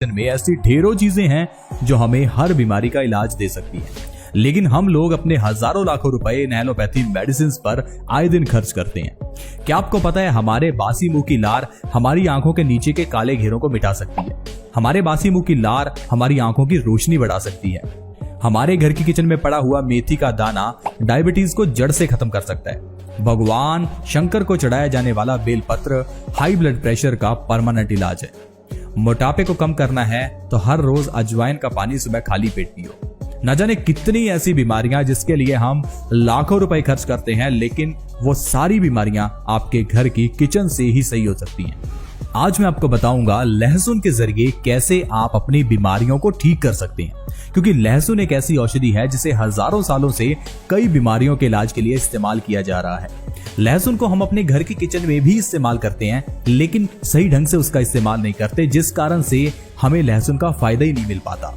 में ऐसी ढेरों चीजें हैं जो हमें हर बीमारी का इलाज दे सकती हैं, लेकिन हम लोग अपने हजारों लाखों रुपए एलोपैथी मेडिसिन पर आए दिन खर्च करते हैं। क्या आपको पता है हमारे बासी मुंह की लार हमारी आंखों के नीचे के काले घेरों को मिटा सकती है। हमारे बासी मुंह की लार हमारी आंखों की रोशनी बढ़ा सकती है। हमारे घर की किचन में पड़ा हुआ मेथी का दाना डायबिटीज को जड़ से खत्म कर सकता है। भगवान शंकर को चढ़ाया जाने वाला बेलपत्र हाई ब्लड प्रेशर का परमानेंट इलाज है। मोटापे को कम करना है तो हर रोज अजवाइन का पानी सुबह खाली पेट पियो। न जाने कितनी ऐसी बीमारियां जिसके लिए हम लाखों रुपए खर्च करते हैं, लेकिन वो सारी बीमारियां आपके घर की किचन से ही सही हो सकती हैं। आज मैं आपको बताऊंगा लहसुन के जरिए कैसे आप अपनी बीमारियों को ठीक कर सकते हैं, क्योंकि लहसुन एक ऐसी औषधि है जिसे हजारों सालों से कई बीमारियों के इलाज के लिए इस्तेमाल किया जा रहा है। लहसुन को हम अपने घर की किचन में भी इस्तेमाल करते हैं, लेकिन सही ढंग से उसका इस्तेमाल नहीं करते, जिस कारण से हमें लहसुन का फायदा ही नहीं मिल पाता।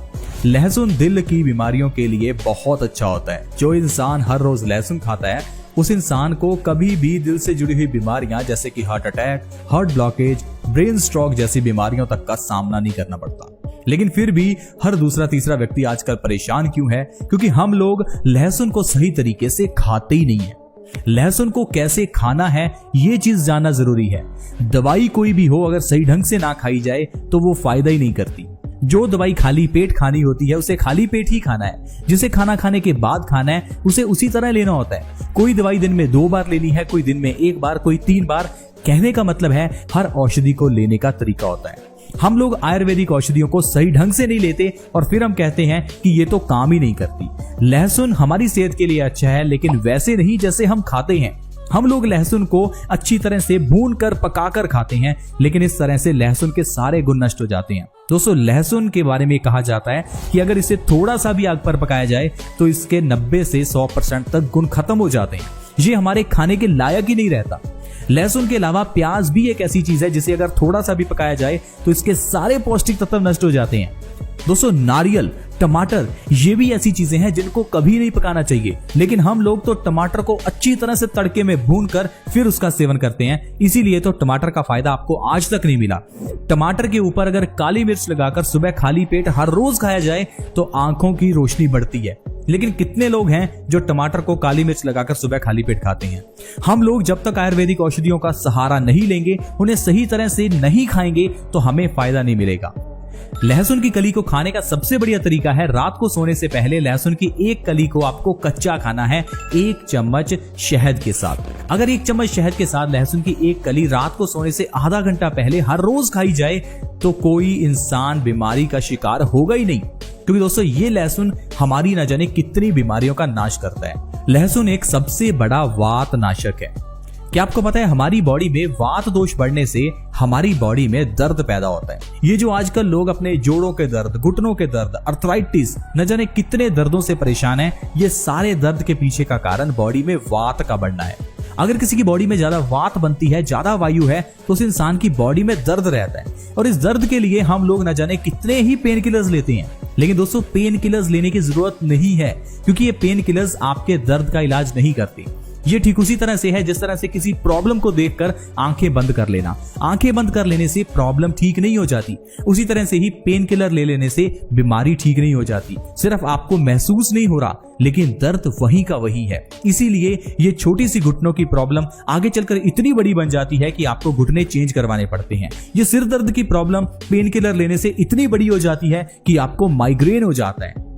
लहसुन दिल की बीमारियों के लिए बहुत अच्छा होता है। जो इंसान हर रोज लहसुन खाता है उस इंसान को कभी भी दिल से जुड़ी हुई बीमारियां जैसे कि heart attack, heart blockage, brain stroke जैसी बीमारियों तक का सामना नहीं करना पड़ता। लेकिन फिर भी हर दूसरा तीसरा व्यक्ति आजकल परेशान क्यों है? क्योंकि हम लोग लहसुन को सही तरीके से खाते ही नहीं है। लहसुन को कैसे खाना है ये चीज जानना जरूरी है। दवाई कोई भी हो, अगर सही ढंग से ना खाई जाए तो वो फायदा ही नहीं करती। जो दवाई खाली पेट खानी होती है उसे खाली पेट ही खाना है। जिसे खाना खाने के बाद खाना है उसे उसी तरह लेना होता है। कोई दवाई दिन में 2 बार लेनी है, कोई दिन में 1 बार, कोई 3 बार। कहने का मतलब है हर औषधि को लेने का तरीका होता है। हम लोग आयुर्वेदिक औषधियों को सही ढंग से नहीं लेते और फिर हम कहते हैं कि ये तो काम ही नहीं करती। लहसुन हमारी सेहत के लिए अच्छा है, लेकिन वैसे नहीं जैसे हम खाते हैं। हम लोग लहसुन को अच्छी तरह से भून कर पका कर खाते हैं, लेकिन इस तरह से लहसुन के सारे गुण नष्ट हो जाते हैं। दोस्तों, लहसुन के बारे में कहा जाता है कि अगर इसे थोड़ा सा भी आग पर पकाया जाए तो इसके 90 से 100% तक गुण खत्म हो जाते हैं। ये हमारे खाने के लायक ही नहीं रहता। लहसुन के अलावा प्याज भी एक ऐसी चीज है जिसे अगर थोड़ा सा भी पकाया जाए तो इसके सारे पौष्टिक तत्व नष्ट हो जाते हैं। दोस्तों, नारियल, टमाटर ये भी ऐसी चीजें हैं जिनको कभी नहीं पकाना चाहिए, लेकिन हम लोग तो टमाटर को अच्छी तरह से तड़के में भूनकर फिर उसका सेवन करते हैं। इसीलिए तो टमाटर का फायदा आपको आज तक नहीं मिला। टमाटर के ऊपर अगर काली मिर्च लगाकर सुबह खाली पेट हर रोज खाया जाए तो आंखों की रोशनी बढ़ती है। लेकिन कितने लोग हैं जो टमाटर को काली मिर्च लगाकर सुबह खाली पेट खाते हैं? हम लोग जब तक आयुर्वेदिक औषधियों का सहारा नहीं लेंगे, उन्हें सही तरह से नहीं खाएंगे तो हमें फायदा नहीं मिलेगा। लहसुन की कली को खाने का सबसे बढ़िया तरीका है रात को सोने से पहले लहसुन की एक कली को आपको कच्चा खाना है 1 चम्मच शहद के साथ। अगर 1 चम्मच शहद के साथ लहसुन की एक कली रात को सोने से आधा घंटा पहले हर रोज खाई जाए तो कोई इंसान बीमारी का शिकार होगा ही नहीं, क्योंकि दोस्तों ये लहसुन हमारी न जाने कितनी बीमारियों का नाश करता है। लहसुन एक सबसे बड़ा वात नाशक है। क्या आपको पता है हमारी बॉडी में वात दोष बढ़ने से हमारी बॉडी में दर्द पैदा होता है। ये जो आजकल लोग अपने जोड़ों के दर्द, घुटनों के दर्द, अर्थराइटिस, न जाने कितने दर्दों से परेशान हैं, ये सारे दर्द के पीछे का कारण बॉडी में वात का बढ़ना है। अगर किसी की बॉडी में ज्यादा वात बनती है, ज्यादा वायु है, तो उस इंसान की बॉडी में दर्द रहता है और इस दर्द के लिए हम लोग न जाने कितने ही पेन किलर्स लेते हैं। लेकिन दोस्तों, पेन किलर्स लेने की जरूरत नहीं है, क्योंकि ये पेन किलर्स आपके दर्द का इलाज नहीं करते। ये ठीक उसी तरह से है जिस तरह से किसी प्रॉब्लम को देखकर आंखें बंद कर लेना। आंखें बंद कर लेने से प्रॉब्लम ठीक नहीं हो जाती। उसी तरह से ही पेन किलर ले लेने से बीमारी ठीक नहीं हो जाती। सिर्फ आपको महसूस नहीं हो रहा, लेकिन दर्द वही का वही है। इसीलिए ये छोटी सी घुटनों की प्रॉब्लम आगे चलकर इतनी बड़ी बन जाती है कि आपको घुटने चेंज करवाने पड़ते हैं। ये सिर दर्द की प्रॉब्लम पेन किलर लेने से इतनी बड़ी हो जाती है कि आपको माइग्रेन हो जाता है।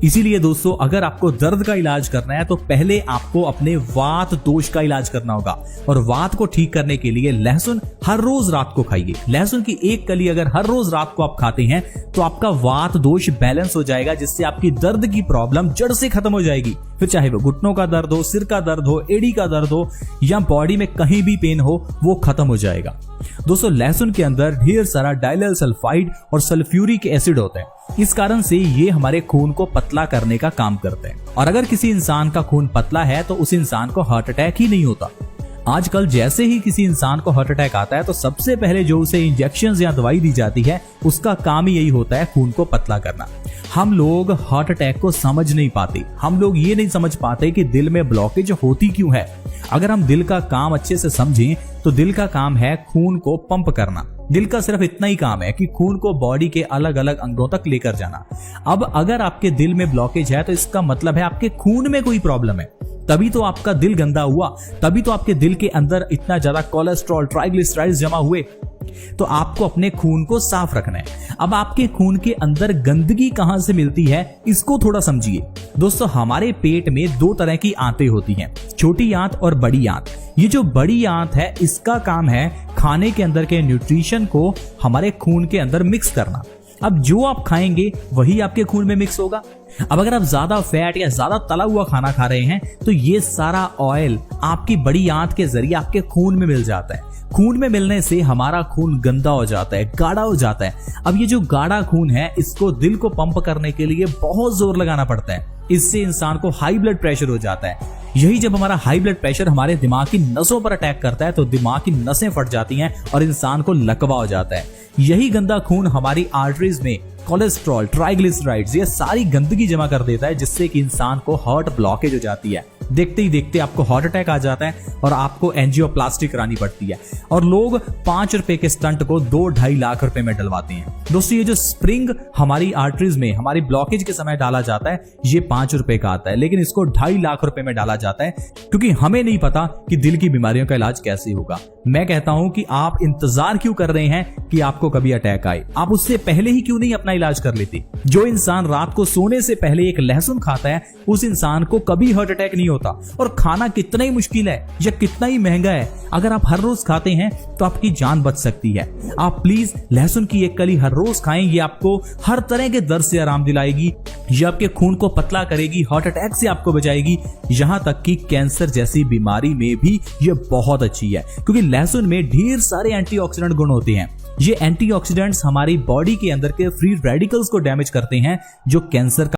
इसीलिए दोस्तों, अगर आपको दर्द का इलाज करना है तो पहले आपको अपने वात दोष का इलाज करना होगा, और वात को ठीक करने के लिए लहसुन हर रोज रात को खाइए। लहसुन की एक कली अगर हर रोज रात को आप खाते हैं तो आपका वात दोष बैलेंस हो जाएगा, जिससे आपकी दर्द की प्रॉब्लम जड़ से खत्म हो जाएगी। फिर चाहे वो घुटनों का दर्द हो, सिर का दर्द हो, एड़ी का दर्द हो या बॉडी में कहीं भी पेन हो, वो खत्म हो जाएगा। दोस्तों, लहसुन के अंदर ढेर सारा डाइलेल सल्फाइड और सल्फ्यूरिक एसिड होता है। इस कारण से ये हमारे खून को पतला करने का काम करते हैं, और अगर किसी इंसान का खून पतला है तो उस इंसान को हार्ट अटैक ही नहीं होता। आजकल जैसे ही किसी इंसान को हार्ट अटैक आता है तो सबसे पहले जो उसे इंजेक्शन या दवाई दी जाती है, उसका काम ही यही होता है खून को पतला करना। हम लोग हार्ट अटैक को समझ नहीं पाते। हम लोग ये नहीं समझ पाते कि दिल में ब्लॉकेज होती क्यों है। अगर हम दिल का काम अच्छे से समझें तो दिल का काम है खून को पंप करना। दिल का सिर्फ इतना ही काम है कि खून को बॉडी के अलग अलग अंगों तक लेकर जाना। अब अगर आपके दिल में ब्लॉकेज है तो इसका मतलब है आपके खून में कोई प्रॉब्लम है, तभी तो आपका दिल गंदा हुआ, तभी तो आपके दिल के अंदर इतना ज्यादा कोलेस्ट्रॉल, ट्राइग्लिसराइड्स जमा हुए। तो आपको अपने खून को साफ रखना है। अब आपके खून के अंदर गंदगी कहां से मिलती है इसको थोड़ा समझिए। दोस्तों, हमारे पेट में दो तरह की आंतें होती हैं, छोटी आंत और बड़ी आंत। ये जो बड़ी आंत है इसका काम है खाने के अंदर के न्यूट्रिशन को हमारे खून के अंदर मिक्स करना। अब जो आप खाएंगे वही आपके खून में मिक्स होगा। अब अगर आप ज्यादा फैट या ज्यादा तला हुआ खाना खा रहे हैं तो ये सारा ऑयल आपकी बड़ी आंत के जरिए आपके खून में मिल जाता है। खून में मिलने से हमारा खून गंदा हो जाता है, गाढ़ा हो जाता है। अब ये जो गाढ़ा खून है इसको दिल को पंप करने के लिए बहुत जोर लगाना पड़ता है। इससे इंसान को हाई ब्लड प्रेशर हो जाता है। यही जब हमारा हाई ब्लड प्रेशर हमारे दिमाग की नसों पर अटैक करता है तो दिमाग की नसें फट जाती हैं और इंसान को लकवा हो जाता है। यही गंदा खून हमारी आर्टरीज में कोलेस्ट्रॉल, ट्राइग्लिसराइड्स, ये सारी गंदगी जमा कर देता है, जिससे कि इंसान को हार्ट ब्लॉकेज हो जाती है। देखते ही देखते आपको हार्ट अटैक आ जाता है और आपको एंजियोप्लास्टी करानी पड़ती है। और लोग 5 रुपए के स्टंट को 2-2.5 लाख रुपए में डलवाते हैं। दोस्तों, ये जो स्प्रिंग हमारी आर्टरीज में हमारी ब्लॉकेज के समय डाला जाता है ये 5 रुपए का आता है, लेकिन इसको 2.5 लाख रुपए में डाला जाता है, क्योंकि हमें नहीं पता कि दिल की बीमारियों का इलाज कैसे होगा। मैं कहता हूं कि आप इंतजार क्यों कर रहे हैं कि आपको कभी अटैक आए? आप उससे पहले ही क्यों नहीं अपना इलाज कर लेते? जो इंसान रात को सोने से पहले एक लहसुन खाता है उस इंसान को कभी हार्ट अटैक नहीं होता। और खाना कितना ही मुश्किल है या कितना ही महंगा है, अगर आप हर रोज खाते हैं तो आपकी जान बच सकती है। आप प्लीज लहसुन की एक कली हर रोज खाएं। ये आपको हर तरह के दर्द से आराम दिलाएगी, ये आपके खून को पतला करेगी, हार्ट अटैक से आपको बचाएगी, यहां तक कि कैंसर जैसी बीमारी में भी ये बहुत अच्छी है, क्योंकि लहसुन में ढेर सारे एंटीऑक्सीडेंट गुण होते हैं। ये एंटीऑक्सीडेंट्स हमारी बॉडी के अंदर के फ्री रेडिकल्स को डैमेज करते हैं जो कैंसर का